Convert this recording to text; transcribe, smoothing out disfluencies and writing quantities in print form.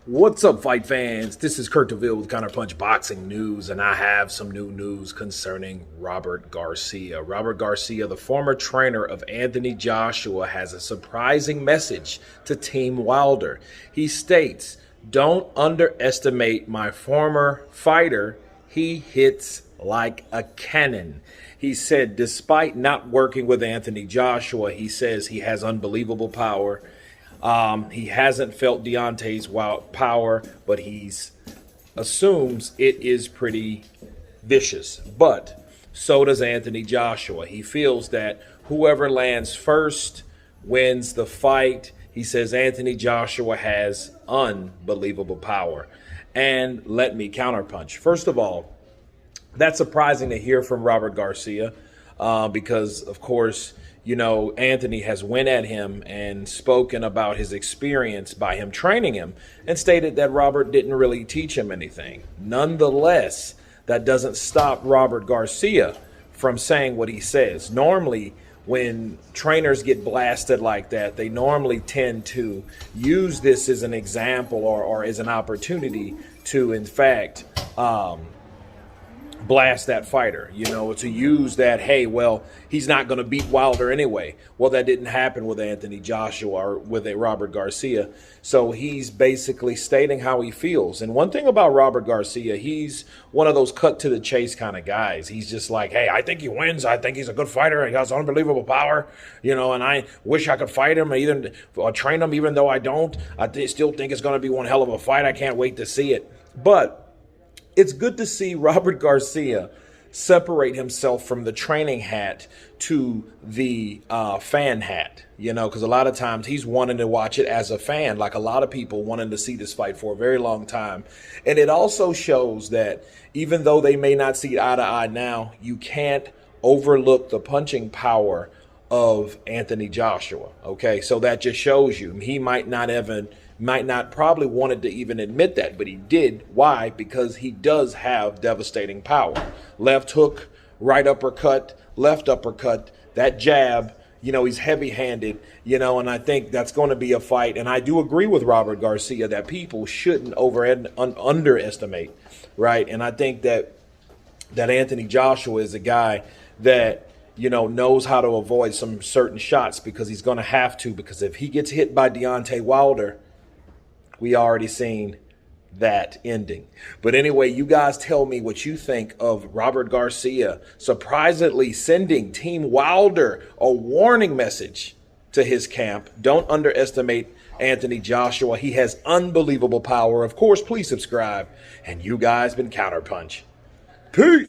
What's up, fight fans? This is Kurt DeVille with Counterpunch Boxing News, and I have some new news concerning Robert Garcia. Robert Garcia, the former trainer of Anthony Joshua, has a surprising message to Team Wilder. He states, "Don't underestimate my former fighter. He hits like a cannon." He said, despite not working with Anthony Joshua, he says he has unbelievable power. He hasn't felt Deontay's power, but he's assumes it is pretty vicious. But so does Anthony Joshua. He feels that whoever lands first wins the fight. He says Anthony Joshua has unbelievable power. And let me counterpunch. First of all, that's surprising to hear from Robert Garcia because, of course, you know, Anthony has went at him and spoken about his experience by him training him and stated that Robert didn't really teach him anything. Nonetheless, that doesn't stop Robert Garcia from saying what he says. Normally, when trainers get blasted like that, they normally tend to use this as an example or as an opportunity to, in fact, blast that fighter, you know, to use that, hey, well, he's not going to beat Wilder anyway. Well, that didn't happen with Anthony Joshua or with a Robert Garcia. So he's basically stating how he feels. And one thing about Robert Garcia, he's one of those cut to the chase kind of guys. He's just like, hey, I think he wins. I think he's a good fighter. He has unbelievable power, you know, and I wish I could fight him or train him, even though I don't. Still think it's going to be one hell of a fight. I can't wait to see it. But it's good to see Robert Garcia separate himself from the training hat to the fan hat, you know, because a lot of times he's wanting to watch it as a fan, like a lot of people wanting to see this fight for a very long time. And it also shows that even though they may not see eye to eye now, you can't overlook the punching power of Anthony Joshua. Okay, so that just shows you he might not probably wanted to even admit that, but he did. Why? Because he does have devastating power. Left hook, right uppercut, left uppercut, that jab, you know, he's heavy-handed, you know, and I think that's going to be a fight. And I do agree with Robert Garcia that people shouldn't underestimate, right? And I think that Anthony Joshua is a guy that, you know, knows how to avoid some certain shots because he's going to have to, because if he gets hit by Deontay Wilder, we already seen that ending. But anyway, you guys tell me what you think of Robert Garcia surprisingly sending Team Wilder a warning message to his camp. Don't underestimate Anthony Joshua. He has unbelievable power. Of course, please subscribe. And you guys been Counterpunch. Peace.